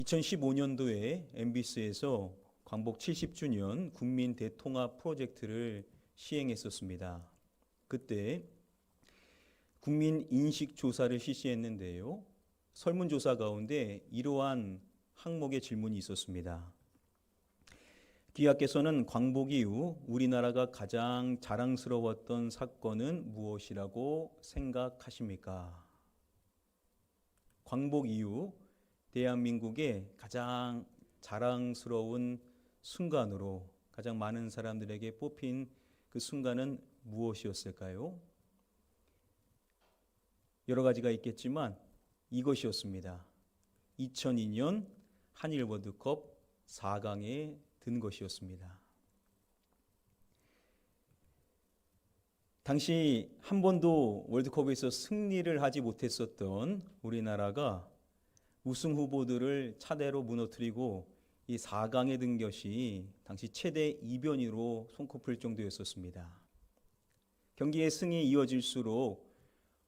2015년도에 MBC에서 광복 70주년 국민 대통합 프로젝트를 시행했었습니다. 그때 국민 인식 조사를 실시했는데요. 설문조사 가운데 이러한 항목의 질문이 있었습니다. 귀하께서는 광복 이후 우리나라가 가장 자랑스러웠던 사건은 무엇이라고 생각하십니까? 광복 이후 대한민국의 가장 자랑스러운 순간으로 가장 많은 사람들에게 뽑힌 그 순간은 무엇이었을까요? 여러 가지가 있겠지만 이것이었습니다. 2002년 한일 월드컵 4강에 든 것이었습니다. 당시 한 번도 월드컵에서 승리를 하지 못했었던 우리나라가 우승 후보들을 차례로 무너뜨리고 이 4강에 든 것이 당시 최대 이변으로 손꼽힐 정도였었습니다. 경기의 승이 이어질수록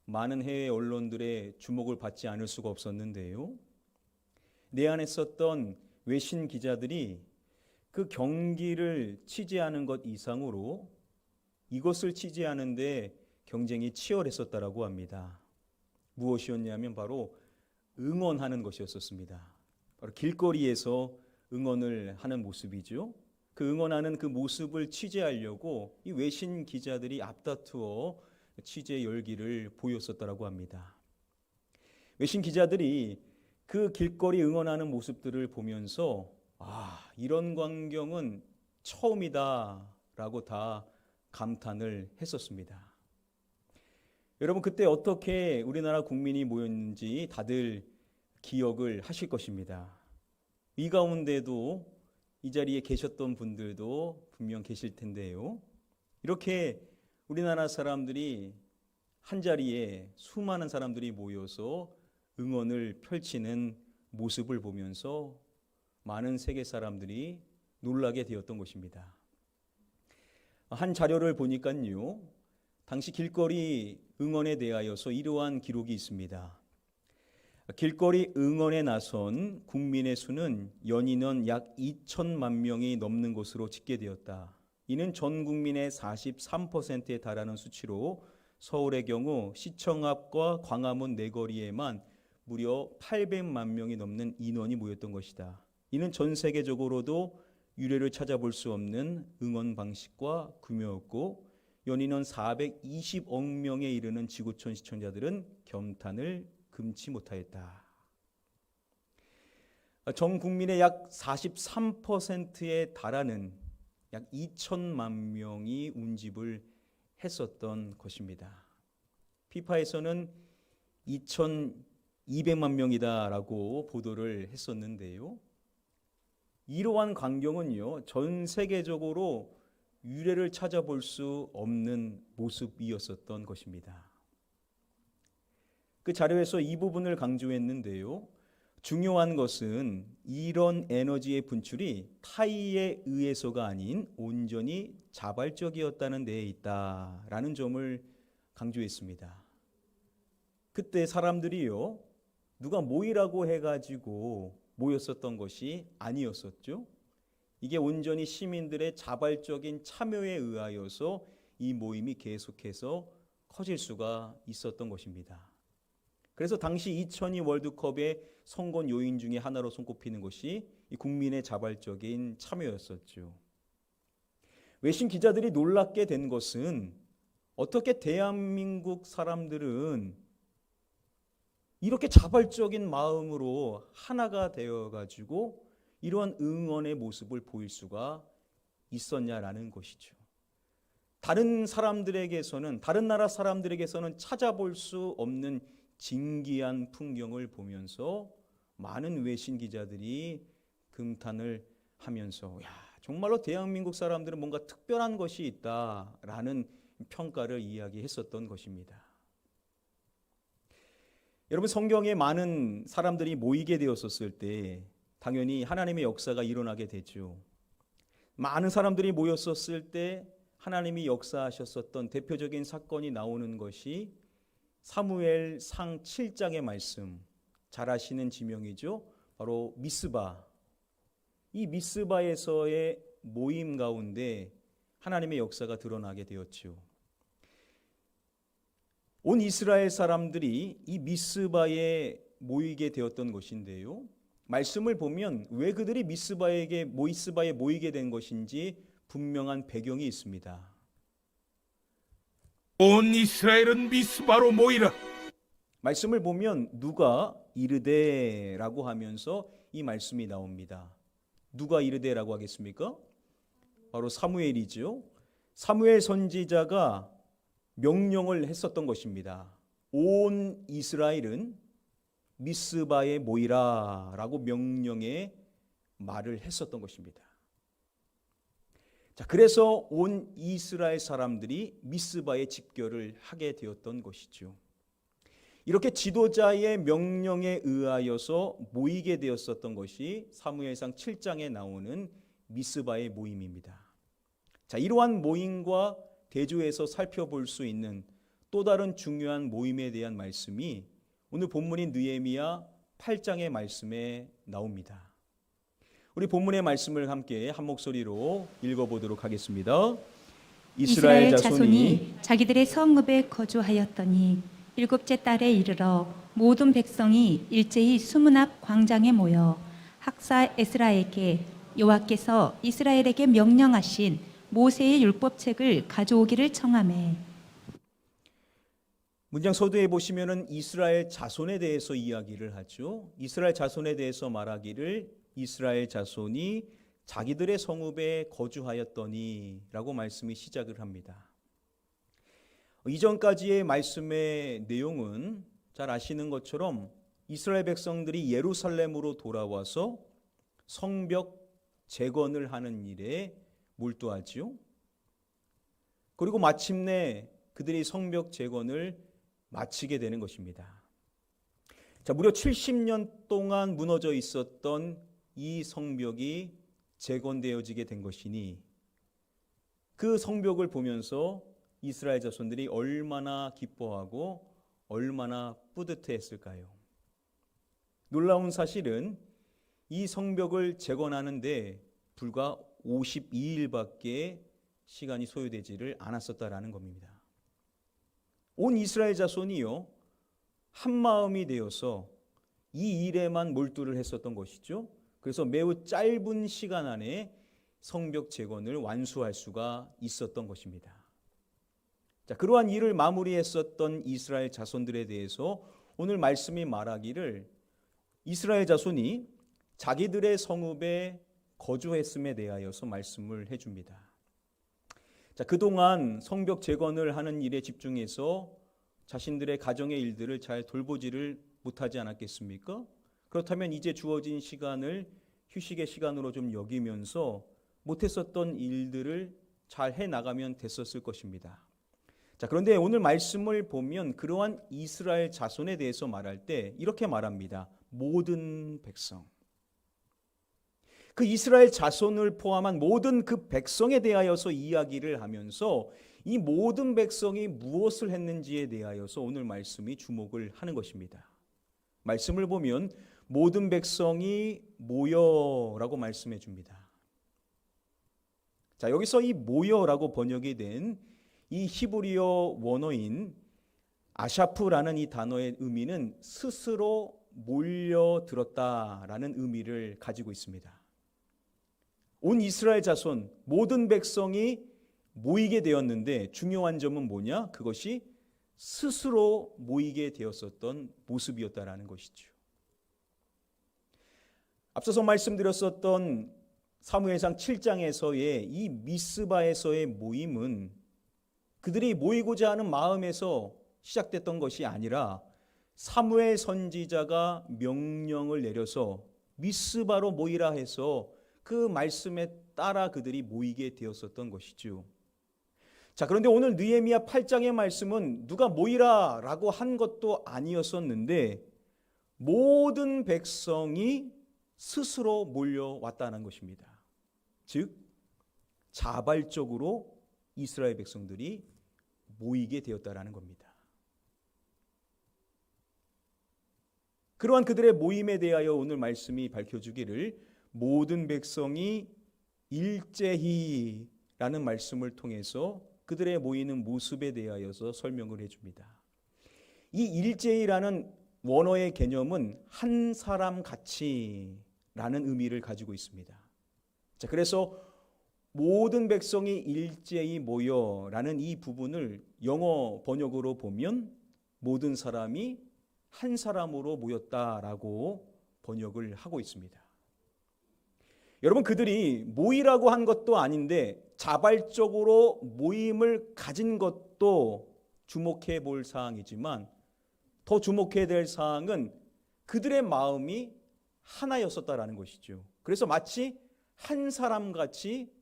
많은 해외 언론들의 주목을 받지 않을 수가 없었는데요. 내한했었던 외신 기자들이 그 경기를 취재하는 것 이상으로 이것을 취재하는데 경쟁이 치열했었다라고 합니다. 무엇이었냐면 바로 응원하는 것이었었습니다. 바로 길거리에서 응원을 하는 모습이죠. 그 응원하는 그 모습을 취재하려고 이 외신 기자들이 앞다투어 취재 열기를 보였었다라고 합니다. 외신 기자들이 그 길거리 응원하는 모습들을 보면서 이런 광경은 처음이다라고 다 감탄을 했었습니다. 여러분, 그때 어떻게 우리나라 국민이 모였는지 다들 기억을 하실 것입니다. 이 가운데도 이 자리에 계셨던 분들도 분명 계실 텐데요. 이렇게 우리나라 사람들이 한자리에 수많은 사람들이 모여서 응원을 펼치는 모습을 보면서 많은 세계 사람들이 놀라게 되었던 것입니다. 한 자료를 보니까요, 당시 길거리 응원에 대하여서 이러한 기록이 있습니다. 길거리 응원에 나선 국민의 수는 연인원 약 2천만 명이 넘는 것으로 집계되었다. 이는 전 국민의 43%에 달하는 수치로 서울의 경우 시청 앞과 광화문 내거리에만 무려 800만 명이 넘는 인원이 모였던 것이다. 이는 전 세계적으로도 유례를 찾아볼 수 없는 응원 방식과 규모였고 연인원 420억 명에 이르는 지구촌 시청자들은 겸탄을 금치 못하였다. 전 국민의 약 43%에 달하는 약 2천만 명이 운집을 했었던 것입니다. 피파에서는 2,200만 명이다라고 보도를 했었는데요. 이러한 광경은요, 전 세계적으로 유례를 찾아볼 수 없는 모습이었었던 것입니다. 그 자료에서 이 부분을 강조했는데요. 중요한 것은 이런 에너지의 분출이 타의에 의해서가 아닌 온전히 자발적이었다는 데에 있다라는 점을 강조했습니다. 그때 사람들이요, 누가 모이라고 해가지고 모였었던 것이 아니었었죠. 이게 온전히 시민들의 자발적인 참여에 의하여서 이 모임이 계속해서 커질 수가 있었던 것입니다. 그래서 당시 2002 월드컵의 성공 요인 중에 하나로 손꼽히는 것이 이 국민의 자발적인 참여였었죠. 외신 기자들이 놀랍게 된 것은 어떻게 대한민국 사람들은 이렇게 자발적인 마음으로 하나가 되어가지고 이러한 응원의 모습을 보일 수가 있었냐라는 것이죠. 다른 사람들에게서는, 다른 나라 사람들에게서는 찾아볼 수 없는 진기한 풍경을 보면서 많은 외신 기자들이 금탄을 하면서 정말로 대한민국 사람들은 뭔가 특별한 것이 있다라는 평가를 이야기했었던 것입니다. 여러분, 성경에 많은 사람들이 모이게 되었었을 때 당연히 하나님의 역사가 일어나게 되죠. 많은 사람들이 모였었을 때 하나님이 역사하셨었던 대표적인 사건이 나오는 것이 사무엘상 7장의 말씀, 잘 아시는 지명이죠. 바로 미스바, 이 미스바에서의 모임 가운데 하나님의 역사가 드러나게 되었죠. 온 이스라엘 사람들이 이 미스바에 모이게 되었던 것인데요. 말씀을 보면 왜 그들이 미스바에 모이게 된 것인지 분명한 배경이 있습니다. 온 이스라엘은 미스바로 모이라. 말씀을 보면 누가 이르되라고 하면서 이 말씀이 나옵니다. 누가 이르되라고 하겠습니까? 바로 사무엘이죠. 사무엘 선지자가 명령을 했었던 것입니다. 온 이스라엘은 미스바에 모이라라고 명령의 말을 했었던 것입니다. 자, 그래서 온 이스라엘 사람들이 미스바에 집결을 하게 되었던 것이죠. 이렇게 지도자의 명령에 의하여서 모이게 되었었던 것이 사무엘상 7장에 나오는 미스바의 모임입니다. 자, 이러한 모임과 대조해서 살펴볼 수 있는 또 다른 중요한 모임에 대한 말씀이 오늘 본문인 느헤미야 8장의 말씀에 나옵니다. 우리 본문의 말씀을 함께 한 목소리로 읽어보도록 하겠습니다. 이스라엘 자손이 자기들의 성읍에 거주하였더니 일곱째 달에 이르러 모든 백성이 일제히 수문 앞 광장에 모여 학사 에스라에게 여호와께서 이스라엘에게 명령하신 모세의 율법책을 가져오기를 청하매. 문장 서두에 보시면은 이스라엘 자손에 대해서 이야기를 하죠. 이스라엘 자손에 대해서 말하기를 이스라엘 자손이 자기들의 성읍에 거주하였더니라고 말씀이 시작을 합니다. 이전까지의 말씀의 내용은 잘 아시는 것처럼 이스라엘 백성들이 예루살렘으로 돌아와서 성벽 재건을 하는 일에 몰두하지요. 그리고 마침내 그들이 성벽 재건을 마치게 되는 것입니다. 자, 무려 70년 동안 무너져 있었던 이 성벽이 재건되어지게 된 것이니 그 성벽을 보면서 이스라엘 자손들이 얼마나 기뻐하고 얼마나 뿌듯해했을까요? 놀라운 사실은 이 성벽을 재건하는데 불과 52일밖에 시간이 소요되지를 않았었다라는 겁니다. 온 이스라엘 자손이요 한 마음이 되어서 이 일에만 몰두를 했었던 것이죠. 그래서 매우 짧은 시간 안에 성벽 재건을 완수할 수가 있었던 것입니다. 자, 그러한 일을 마무리했었던 이스라엘 자손들에 대해서 오늘 말씀이 말하기를 이스라엘 자손이 자기들의 성읍에 거주했음에 대하여서 말씀을 해줍니다. 자, 그동안 성벽 재건을 하는 일에 집중해서 자신들의 가정의 일들을 잘 돌보지를 못하지 않았겠습니까? 그렇다면 이제 주어진 시간을 휴식의 시간으로 좀 여기면서 못했었던 일들을 잘 해나가면 됐었을 것입니다. 자, 그런데 오늘 말씀을 보면 그러한 이스라엘 자손에 대해서 말할 때 이렇게 말합니다. 모든 백성. 그 이스라엘 자손을 포함한 모든 그 백성에 대하여서 이야기를 하면서 이 모든 백성이 무엇을 했는지에 대하여서 오늘 말씀이 주목을 하는 것입니다. 말씀을 보면 모든 백성이 모여라고 말씀해 줍니다. 자, 여기서 이 모여라고 번역이 된 이 히브리어 원어인 아샤프라는 이 단어의 의미는 스스로 몰려들었다라는 의미를 가지고 있습니다. 온 이스라엘 자손 모든 백성이 모이게 되었는데 중요한 점은 뭐냐? 그것이 스스로 모이게 되었었던 모습이었다라는 것이죠. 앞서서 말씀드렸었던 사무엘상 7장에서의 이 미스바에서의 모임은 그들이 모이고자 하는 마음에서 시작됐던 것이 아니라 사무엘 선지자가 명령을 내려서 미스바로 모이라 해서 그 말씀에 따라 그들이 모이게 되었었던 것이죠. 자, 그런데 오늘 느헤미야 8장의 말씀은 누가 모이라라고 한 것도 아니었었는데 모든 백성이 스스로 몰려왔다는 것입니다. 즉 자발적으로 이스라엘 백성들이 모이게 되었다라는 겁니다. 그러한 그들의 모임에 대하여 오늘 말씀이 밝혀주기를 모든 백성이 일제히 라는 말씀을 통해서 그들의 모이는 모습에 대하여서 설명을 해줍니다. 이 일제히라는 원어의 개념은 한 사람 같이 라는 의미를 가지고 있습니다. 자, 그래서 모든 백성이 일제히 모여 라는 이 부분을 영어 번역으로 보면 모든 사람이 한 사람으로 모였다라고 번역을 하고 있습니다. 여러분, 그들이 모이라고 한 것도 아닌데 자발적으로 모임을 가진 것도 주목해 볼 사항이지만 더 주목해야 될 사항은 그들의 마음이 하나였었다라는 것이죠. 그래서 마치 한 사람같이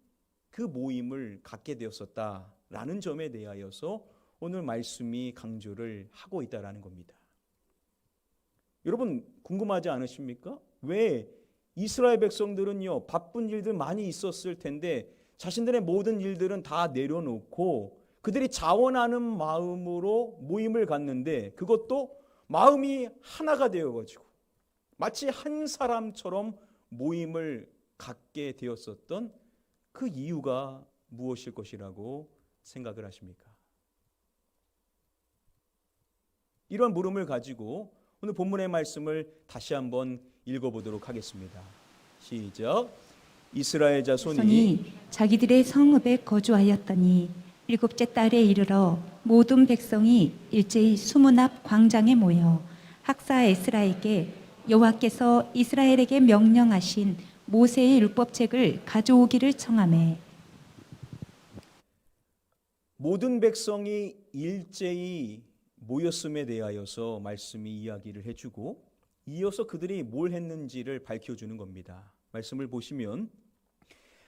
그 모임을 갖게 되었었다라는 점에 대하여서 오늘 말씀이 강조를 하고 있다라는 겁니다. 여러분, 궁금하지 않으십니까? 왜 이스라엘 백성들은요, 바쁜 일들 많이 있었을 텐데 자신들의 모든 일들은 다 내려놓고 그들이 자원하는 마음으로 모임을 갖는데 그것도 마음이 하나가 되어가지고 마치 한 사람처럼 모임을 갖게 되었었던 그 이유가 무엇일 것이라고 생각을 하십니까? 이런 물음을 가지고 오늘 본문의 말씀을 다시 한번 읽어보도록 하겠습니다. 시작. 이스라엘 자손이 자기들의 성읍에 거주하였더니 일곱째 달에 이르러 모든 백성이 일제히 수문 앞 광장에 모여 학사 에스라에게 여호와께서 이스라엘에게 명령하신 모세의 율법책을 가져오기를 청하매 모든 백성이 일제히 모였음에 대하여서 말씀이 이야기를 해주고 이어서 그들이 뭘 했는지를 밝혀주는 겁니다. 말씀을 보시면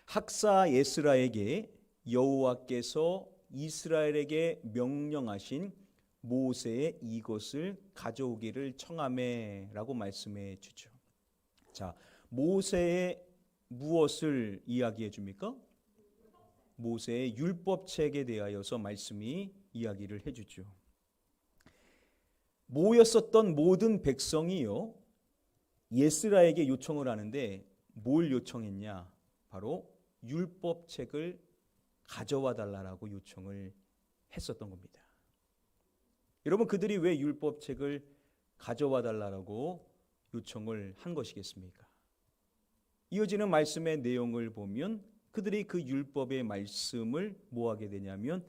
학사 에스라에게 여호와께서 이스라엘에게 명령하신 모세의 이것을 가져오기를 청하매라고 말씀해 주죠. 자, 모세의 무엇을 이야기해 줍니까? 모세의 율법책에 대하여서 말씀이 이야기를 해주죠. 모였었던 모든 백성이요, 예스라에게 요청을 하는데 뭘 요청했냐? 바로 율법책을 가져와 달라고 요청을 했었던 겁니다. 여러분, 그들이 왜 율법책을 가져와 달라고 요청을 한 것이겠습니까? 이어지는 말씀의 내용을 보면 그들이 그 율법의 말씀을 뭐 하게 되냐면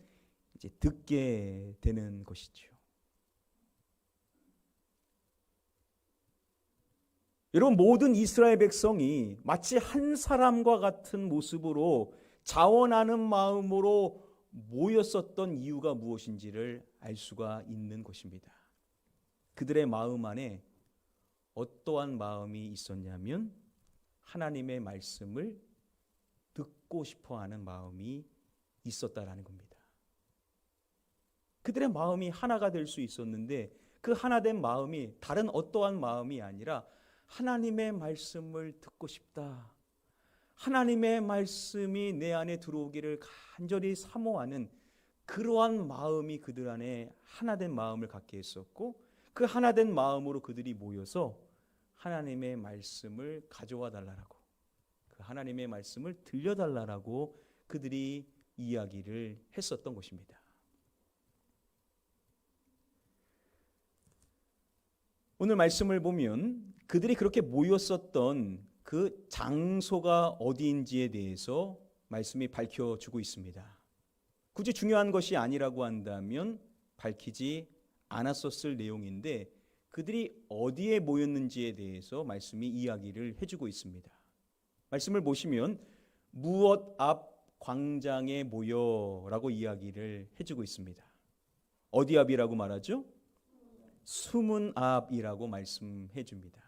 이제 듣게 되는 것이죠. 여러분, 모든 이스라엘 백성이 마치 한 사람과 같은 모습으로 자원하는 마음으로 모였었던 이유가 무엇인지를 알 수가 있는 것입니다. 그들의 마음 안에 어떠한 마음이 있었냐면 하나님의 말씀을 듣고 싶어하는 마음이 있었다라는 겁니다. 그들의 마음이 하나가 될 수 있었는데 그 하나된 마음이 다른 어떠한 마음이 아니라 하나님의 말씀을 듣고 싶다. 하나님의 말씀이 내 안에 들어오기를 간절히 사모하는 그러한 마음이 그들 안에 하나된 마음을 갖게 했었고 그 하나된 마음으로 그들이 모여서 하나님의 말씀을 가져와 달라고, 그 하나님의 말씀을 들려달라고 그들이 이야기를 했었던 것입니다. 오늘 말씀을 보면 그들이 그렇게 모였었던 그 장소가 어디인지에 대해서 말씀이 밝혀주고 있습니다. 굳이 중요한 것이 아니라고 한다면 밝히지 않았었을 내용인데 그들이 어디에 모였는지에 대해서 말씀이 이야기를 해주고 있습니다. 말씀을 보시면 무엇 앞 광장에 모여라고 이야기를 해주고 있습니다. 어디 앞이라고 말하죠? 수문 앞이라고 말씀해 줍니다.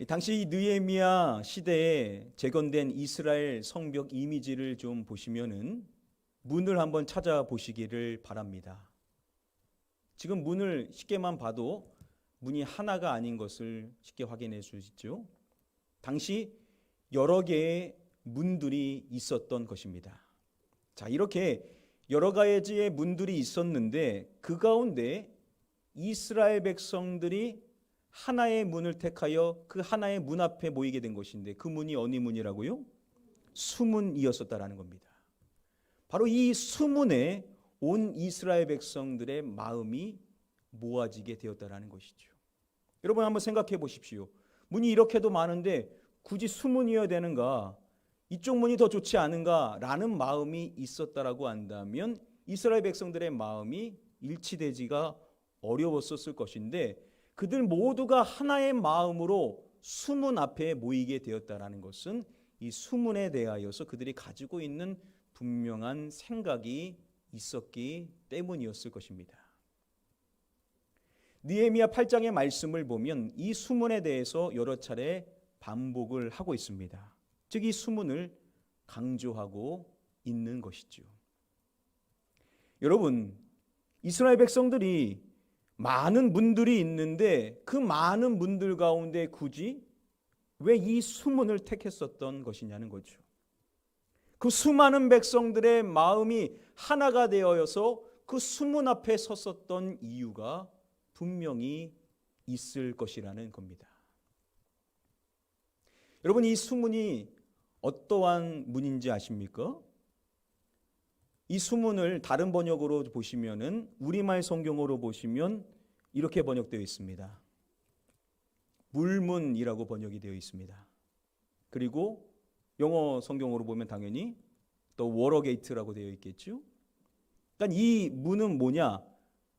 당시 느헤미야 시대에 재건된 이스라엘 성벽 이미지를 좀 보시면은 문을 한번 찾아보시기를 바랍니다. 지금 문을 쉽게만 봐도 문이 하나가 아닌 것을 쉽게 확인해 수 있죠. 당시 여러 개의 문들이 있었던 것입니다. 자, 이렇게 여러 가지의 문들이 있었는데 그 가운데 이스라엘 백성들이 하나의 문을 택하여 그 하나의 문 앞에 모이게 된 것인데 그 문이 어느 문이라고요? 수문이었었다라는 겁니다. 바로 이 수문에 온 이스라엘 백성들의 마음이 모아지게 되었다라는 것이죠. 여러분 한번 생각해 보십시오. 문이 이렇게도 많은데 굳이 수문이어야 되는가? 이쪽 문이 더 좋지 않은가라는 마음이 있었다라고 한다면 이스라엘 백성들의 마음이 일치되지가 어려웠었을 것인데 그들 모두가 하나의 마음으로 수문 앞에 모이게 되었다라는 것은 이 수문에 대하여서 그들이 가지고 있는 분명한 생각이 있었기 때문이었을 것입니다. 느헤미야 8장의 말씀을 보면 이 수문에 대해서 여러 차례 반복을 하고 있습니다. 즉 이 수문을 강조하고 있는 것이죠. 여러분, 이스라엘 백성들이 많은 문들이 있는데 그 많은 문들 가운데 굳이 왜 이 수문을 택했었던 것이냐는 거죠. 그 수많은 백성들의 마음이 하나가 되어서 그 수문 앞에 섰었던 이유가 분명히 있을 것이라는 겁니다. 여러분, 이 수문이 어떠한 문인지 아십니까? 이 수문을 다른 번역으로 보시면은 우리말 성경으로 보시면 이렇게 번역되어 있습니다. 물문이라고 번역이 되어 있습니다. 그리고 영어 성경으로 보면 당연히 또 워러게이트라고 되어 있겠죠. 그러니까 이 문은 뭐냐?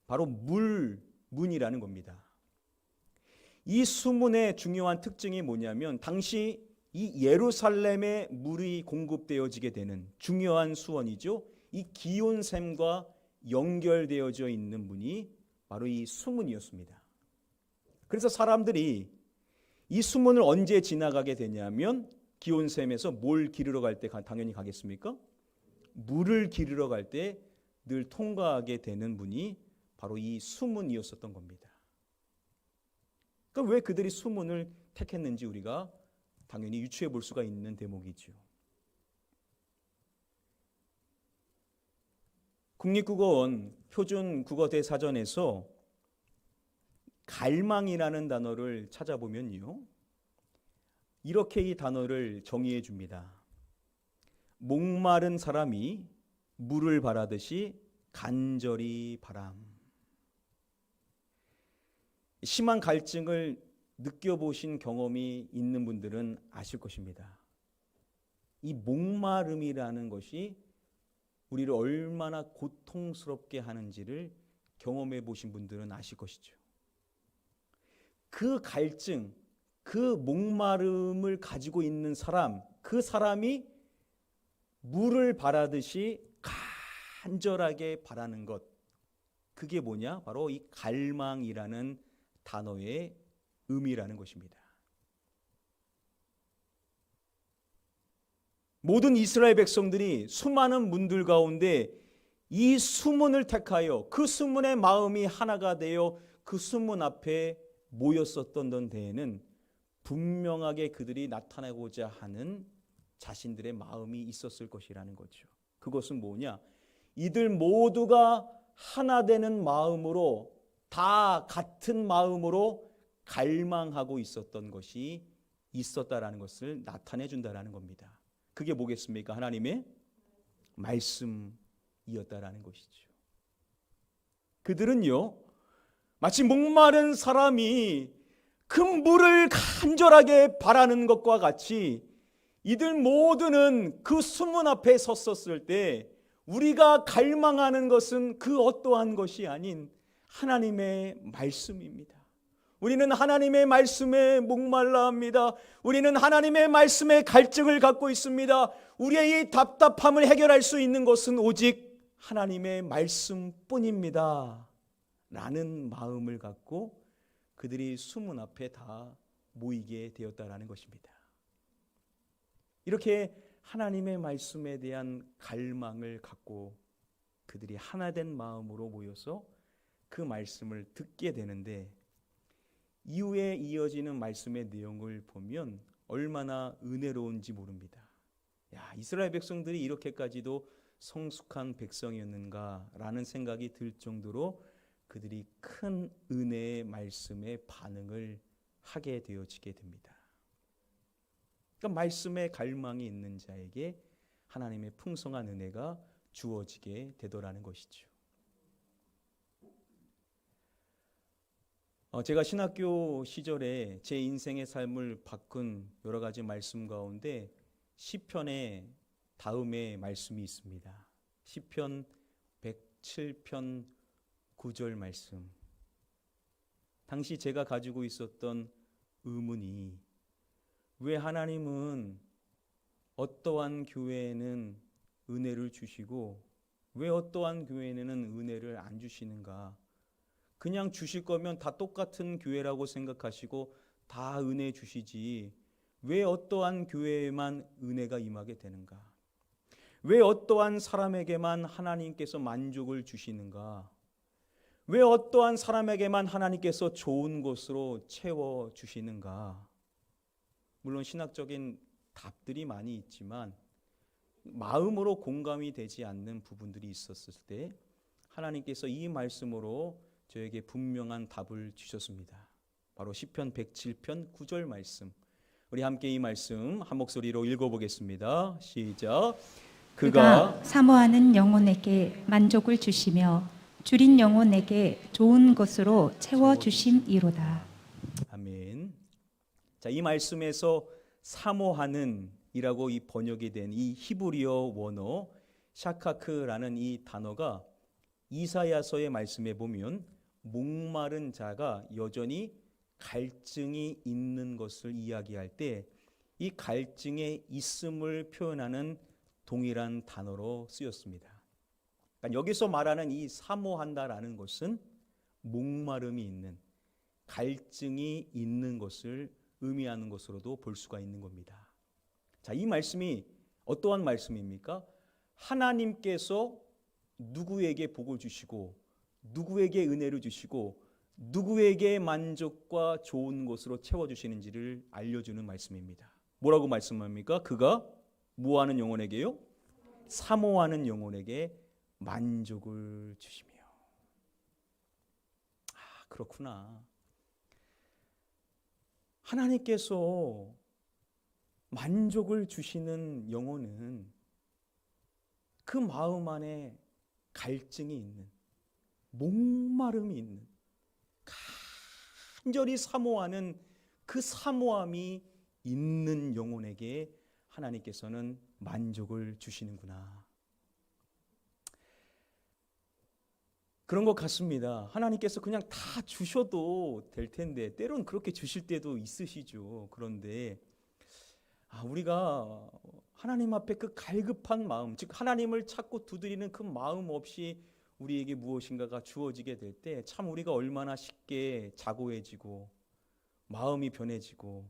바로 문이라는 겁니다. 이 수문의 중요한 특징이 뭐냐면 당시 이 예루살렘에 물이 공급되어지게 되는 중요한 수원이죠. 이 기온샘과 연결되어져 있는 문이 바로 이 수문이었습니다. 그래서 사람들이 이 수문을 언제 지나가게 되냐면 기온샘에서 뭘 기르러 갈 때 당연히 가겠습니까? 물을 기르러 갈 때 늘 통과하게 되는 문이 바로 이 수문이었었던 겁니다. 그러니까 왜 그들이 수문을 택했는지 우리가 당연히 유추해 볼 수가 있는 대목이죠. 국립국어원 표준국어대사전에서 갈망이라는 단어를 찾아보면요, 이렇게 이 단어를 정의해 줍니다. 목마른 사람이 물을 바라듯이 간절히 바람. 심한 갈증을 느껴보신 경험이 있는 분들은 아실 것입니다. 이 목마름이라는 것이 우리를 얼마나 고통스럽게 하는지를 경험해 보신 분들은 아실 것이죠. 그 갈증, 그 목마름을 가지고 있는 사람, 그 사람이 물을 바라듯이 간절하게 바라는 것, 그게 뭐냐? 바로 이 갈망이라는 단어의 의미라는 것입니다. 모든 이스라엘 백성들이 수많은 문들 가운데 이 수문을 택하여 그 수문의 마음이 하나가 되어 그 수문 앞에 모였었던 데에는 분명하게 그들이 나타내고자 하는 자신들의 마음이 있었을 것이라는 거죠. 그것은 뭐냐? 이들 모두가 하나 되는 마음으로, 다 같은 마음으로 갈망하고 있었던 것이 있었다라는 것을 나타내 준다라는 겁니다. 그게 뭐겠습니까? 하나님의 말씀이었다라는 것이죠. 그들은요, 마치 목마른 사람이 그 물을 간절하게 바라는 것과 같이 이들 모두는 그 수문 앞에 섰었을 때 우리가 갈망하는 것은 그 어떠한 것이 아닌 하나님의 말씀입니다. 우리는 하나님의 말씀에 목말라 합니다. 우리는 하나님의 말씀에 갈증을 갖고 있습니다. 우리의 이 답답함을 해결할 수 있는 것은 오직 하나님의 말씀뿐입니다. 라는 마음을 갖고 그들이 수문 앞에 다 모이게 되었다라는 것입니다. 이렇게 하나님의 말씀에 대한 갈망을 갖고 그들이 하나된 마음으로 모여서 그 말씀을 듣게 되는데, 이후에 이어지는 말씀의 내용을 보면 얼마나 은혜로운지 모릅니다. 야, 이스라엘 백성들이 이렇게까지도 성숙한 백성이었는가라는 생각이 들 정도로 그들이 큰 은혜의 말씀에 반응을 하게 되어지게 됩니다. 그러니까 말씀에 갈망이 있는 자에게 하나님의 풍성한 은혜가 주어지게 되더라는 것이죠. 제가 신학교 시절에 제 인생의 삶을 바꾼 여러 가지 말씀 가운데 시편의 다음에 말씀이 있습니다. 시편 107편 9절 말씀. 당시 제가 가지고 있었던 의문이, 왜 하나님은 어떠한 교회에는 은혜를 주시고 왜 어떠한 교회에는 은혜를 안 주시는가? 그냥 주실 거면 다 똑같은 교회라고 생각하시고 다 은혜 주시지 왜 어떠한 교회에만 은혜가 임하게 되는가? 왜 어떠한 사람에게만 하나님께서 만족을 주시는가? 왜 어떠한 사람에게만 하나님께서 좋은 것으로 채워주시는가? 물론 신학적인 답들이 많이 있지만 마음으로 공감이 되지 않는 부분들이 있었을 때 하나님께서 이 말씀으로 저에게 분명한 답을 주셨습니다. 바로 시편 107편 9절 말씀. 우리 함께 이 말씀 한 목소리로 읽어보겠습니다. 시작. 그가 사모하는 영혼에게 만족을 주시며 줄인 영혼에게 좋은 것으로 채워주심이로다. 아멘. 자, 이 말씀에서 사모하는 이라고 이 번역이 된 이 히브리어 원어 샤카크라는 이 단어가 이사야서의 말씀에 보면 목마른 자가 여전히 갈증이 있는 것을 이야기할 때 이 갈증의 있음을 표현하는 동일한 단어로 쓰였습니다. 그러니까 여기서 말하는 이 사모한다라는 것은 목마름이 있는, 갈증이 있는 것을 의미하는 것으로도 볼 수가 있는 겁니다. 자, 이 말씀이 어떠한 말씀입니까? 하나님께서 누구에게 복을 주시고 누구에게 은혜를 주시고 누구에게 만족과 좋은 것으로 채워주시는지를 알려주는 말씀입니다. 뭐라고 말씀합니까? 그가 무하는 영혼에게요? 사모하는 영혼에게 만족을 주시며. 그렇구나. 하나님께서 만족을 주시는 영혼은 그 마음 안에 갈증이 있는, 목마름이 있는, 간절히 사모하는 그 사모함이 있는 영혼에게 하나님께서는 만족을 주시는구나. 그런 것 같습니다. 하나님께서 그냥 다 주셔도 될 텐데 때로는 그렇게 주실 때도 있으시죠. 그런데 우리가 하나님 앞에 그 갈급한 마음, 즉 하나님을 찾고 두드리는 그 마음 없이 우리에게 무엇인가가 주어지게 될 때 참 우리가 얼마나 쉽게 자고해지고 마음이 변해지고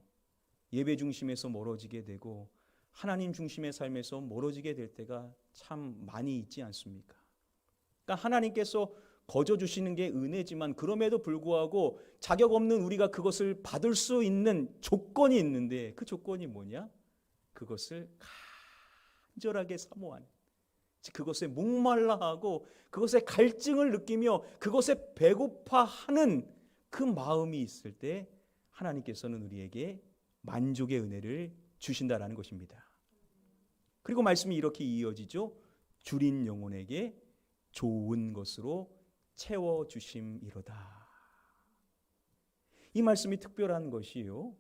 예배 중심에서 멀어지게 되고 하나님 중심의 삶에서 멀어지게 될 때가 참 많이 있지 않습니까? 그러니까 하나님께서 거저 주시는 게 은혜지만 그럼에도 불구하고 자격 없는 우리가 그것을 받을 수 있는 조건이 있는데 그 조건이 뭐냐? 그것을 간절하게 사모하는, 그것에 목말라하고 그것에 갈증을 느끼며 그것에 배고파하는 그 마음이 있을 때 하나님께서는 우리에게 만족의 은혜를 주신다라는 것입니다. 그리고 말씀이 이렇게 이어지죠. 줄인 영혼에게 좋은 것으로 채워주심이로다. 이 말씀이 특별한 것이요,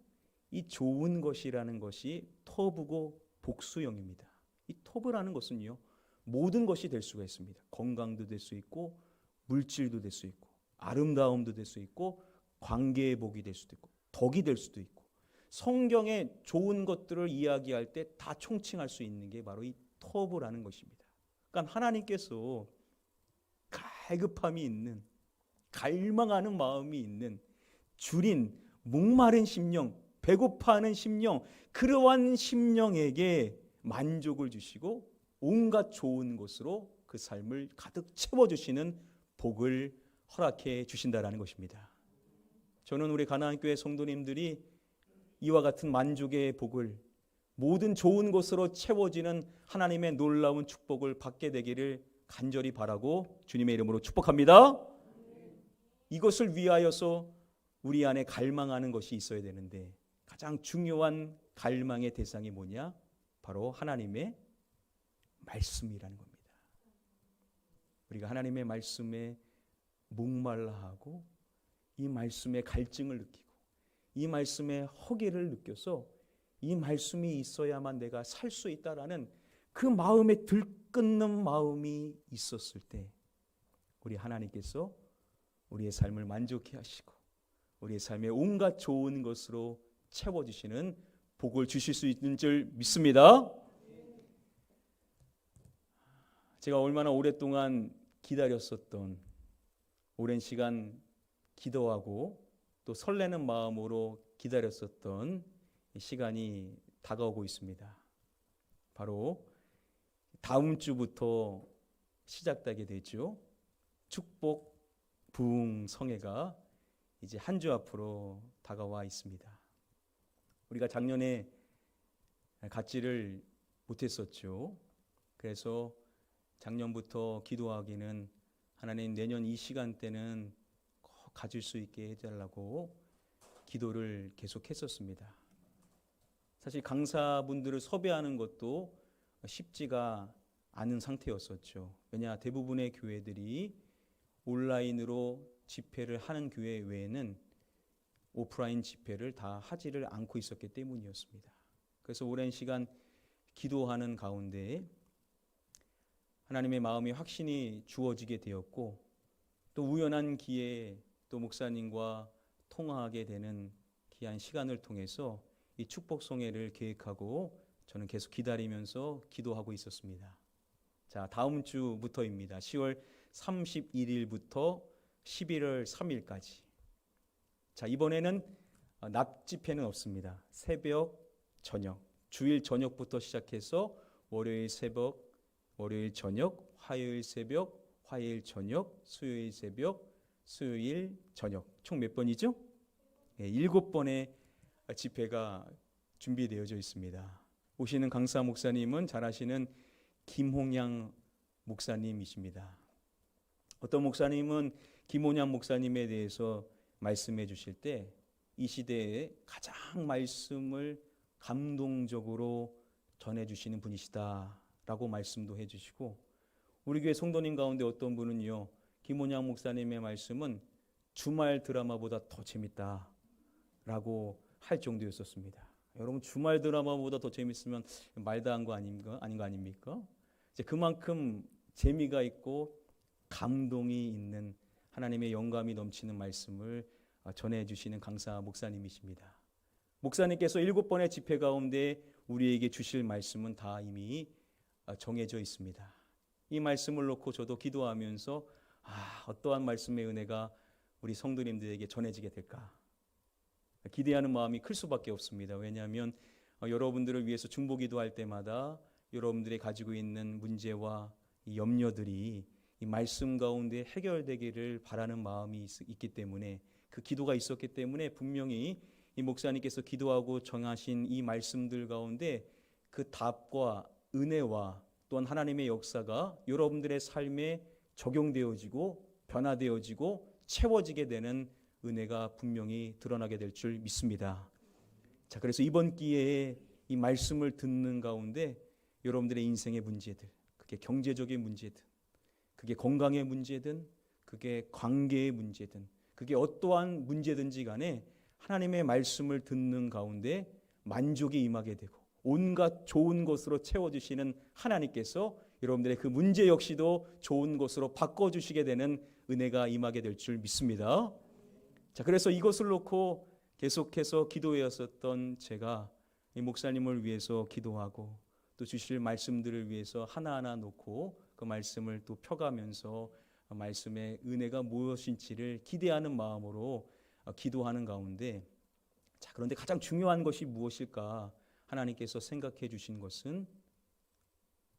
이 좋은 것이라는 것이 터부고 복수형입니다. 이 터부라는 것은요, 모든 것이 될 수가 있습니다. 건강도 될 수 있고 물질도 될 수 있고 아름다움도 될 수 있고 관계의 복이 될 수도 있고 덕이 될 수도 있고 성경의 좋은 것들을 이야기할 때 다 총칭할 수 있는 게 바로 이 터부라는 것입니다. 그러니까 하나님께서 갈급함이 있는, 갈망하는 마음이 있는, 줄인 목마른 심령, 배고파하는 심령, 그러한 심령에게 만족을 주시고 온갖 좋은 것으로 그 삶을 가득 채워주시는 복을 허락해 주신다라는 것입니다. 저는 우리 가나안교회 성도님들이 이와 같은 만족의 복을, 모든 좋은 것으로 채워지는 하나님의 놀라운 축복을 받게 되기를 간절히 바라고 주님의 이름으로 축복합니다. 이것을 위하여서 우리 안에 갈망하는 것이 있어야 되는데 가장 중요한 갈망의 대상이 뭐냐? 바로 하나님의 말씀이라는 겁니다. 우리가 하나님의 말씀에 목말라 하고 이 말씀의 갈증을 느끼고 이 말씀의 허기를 느껴서 이 말씀이 있어야만 내가 살 수 있다라는 그 마음에 들끓는 마음이 있었을 때 우리 하나님께서 우리의 삶을 만족해 하시고 우리의 삶에 온갖 좋은 것으로 채워주시는 복을 주실 수 있는 줄 믿습니다. 제가 얼마나 오랫동안 기다렸었던 오랜 시간 기도하고 또 설레는 마음으로 기다렸었던 시간이 다가오고 있습니다. 바로 다음 주부터 시작되게 되죠. 축복 부흥 성회가 이제 한 주 앞으로 다가와 있습니다. 우리가 작년에 갖지를 못했었죠. 그래서 작년부터 기도하기는 하나님 내년 이 시간대는 꼭 가질 수 있게 해달라고 기도를 계속했었습니다. 사실 강사분들을 섭외하는 것도 쉽지가 않은 상태였었죠. 왜냐 대부분의 교회들이 온라인으로 집회를 하는 교회 외에는 오프라인 집회를 다 하지를 않고 있었기 때문이었습니다. 그래서 오랜 시간 기도하는 가운데 하나님의 마음이 확신이 주어지게 되었고 또 우연한 기회에 또 목사님과 통화하게 되는 귀한 시간을 통해서 이 축복송회를 계획하고 저는 계속 기다리면서 기도하고 있었습니다. 자, 다음 주부터입니다. 10월 31일부터 11월 3일까지. 자, 이번에는 낮 집회는 없습니다. 새벽, 저녁, 주일 저녁부터 시작해서 월요일 새벽, 월요일 저녁, 화요일 새벽, 화요일 저녁, 수요일 새벽, 수요일 저녁. 총 몇 번이죠? 7번의 집회가 준비되어져 있습니다. 오시는 강사 목사님은 잘 아시는 김홍양 목사님이십니다. 어떤 목사님은 김홍양 목사님에 대해서 말씀해 주실 때 이 시대에 가장 말씀을 감동적으로 전해주시는 분이시다라고 말씀도 해주시고 우리 교회 성도님 가운데 어떤 분은요 김홍양 목사님의 말씀은 주말 드라마보다 더 재밌다라고 할 정도였었습니다. 여러분 주말 드라마보다 더 재밌으면 말도 안 거 아닙니까? 이제 그만큼 재미가 있고 감동이 있는 하나님의 영감이 넘치는 말씀을 전해주시는 강사 목사님이십니다. 목사님께서 7번의 집회 가운데 우리에게 주실 말씀은 다 이미 정해져 있습니다. 이 말씀을 놓고 저도 기도하면서 어떠한 말씀의 은혜가 우리 성도님들에게 전해지게 될까 기대하는 마음이 클 수밖에 없습니다. 왜냐하면 여러분들을 위해서 중보기도할 때마다 여러분들이 가지고 있는 문제와 이 염려들이 이 말씀 가운데 해결되기를 바라는 마음이 있기 때문에 그 기도가 있었기 때문에 분명히 이 목사님께서 기도하고 정하신 이 말씀들 가운데 그 답과 은혜와 또한 하나님의 역사가 여러분들의 삶에 적용되어지고 변화되어지고 채워지게 되는 은혜가 분명히 드러나게 될 줄 믿습니다. 자, 그래서 이번 기회에 이 말씀을 듣는 가운데 여러분들의 인생의 문제들, 그게 경제적인 문제든, 그게 건강의 문제든, 그게 관계의 문제든, 그게 어떠한 문제든지 간에 하나님의 말씀을 듣는 가운데 만족이 임하게 되고 온갖 좋은 것으로 채워주시는 하나님께서 여러분들의 그 문제 역시도 좋은 것으로 바꿔주시게 되는 은혜가 임하게 될 줄 믿습니다. 자, 그래서 이것을 놓고 계속해서 기도했었던 제가 이 목사님을 위해서 기도하고 또 주실 말씀들을 위해서 하나하나 놓고 그 말씀을 또 펴가면서 말씀의 은혜가 무엇인지를 기대하는 마음으로 기도하는 가운데 자, 그런데 가장 중요한 것이 무엇일까? 하나님께서 생각해 주신 것은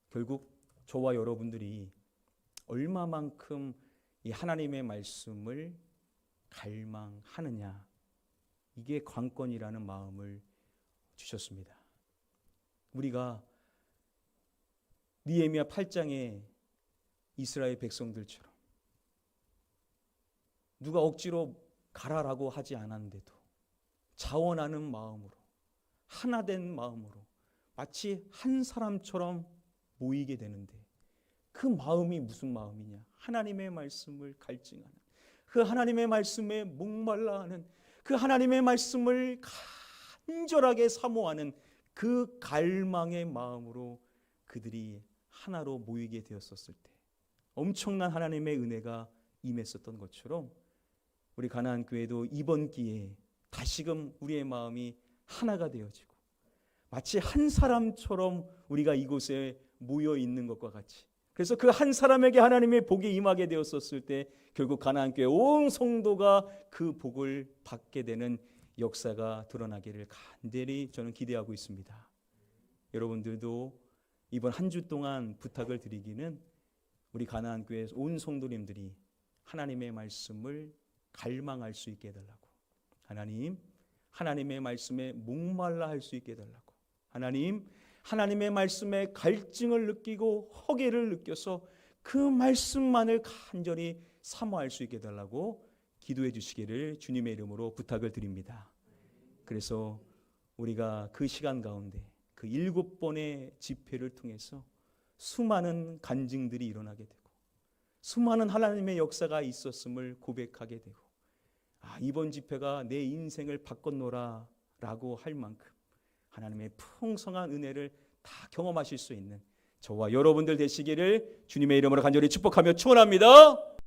결국 저와 여러분들이 얼마만큼 이 하나님의 말씀을 갈망하느냐, 이게 관건이라는 마음을 주셨습니다. 우리가 느헤미야 8장에 이스라엘 백성들처럼 누가 억지로 가라라고 하지 않았는데도 자원하는 마음으로, 하나된 마음으로 마치 한 사람처럼 모이게 되는데, 그 마음이 무슨 마음이냐? 하나님의 말씀을 갈증하는, 그 하나님의 말씀에 목말라하는, 그 하나님의 말씀을 간절하게 사모하는 그 갈망의 마음으로 그들이 하나로 모이게 되었었을 때 엄청난 하나님의 은혜가 임했었던 것처럼, 우리 가나안 교회도 이번 기회에 다시금 우리의 마음이 하나가 되어지고 마치 한 사람처럼 우리가 이곳에 모여 있는 것과 같이, 그래서 그 한 사람에게 하나님의 복이 임하게 되었었을 때 결국 가나안 교회 온 성도가 그 복을 받게 되는 역사가 드러나기를 간절히 저는 기대하고 있습니다. 여러분들도 이번 한 주 동안 부탁을 드리기는, 우리 가나안 교회 온 성도님들이 하나님의 말씀을 갈망할 수 있게 해달라고, 하나님, 하나님의 말씀에 목말라 할 수 있게 해달라고, 하나님, 하나님의 말씀에 갈증을 느끼고 허기를 느껴서 그 말씀만을 간절히 사모할 수 있게 해달라고 기도해 주시기를 주님의 이름으로 부탁을 드립니다. 그래서 우리가 그 시간 가운데 그 7번의 집회를 통해서 수많은 간증들이 일어나게 되고 수많은 하나님의 역사가 있었음을 고백하게 되고, 이번 집회가 내 인생을 바꿨노라 라고 할 만큼 하나님의 풍성한 은혜를 다 경험하실 수 있는 저와 여러분들 되시기를 주님의 이름으로 간절히 축복하며 축원합니다.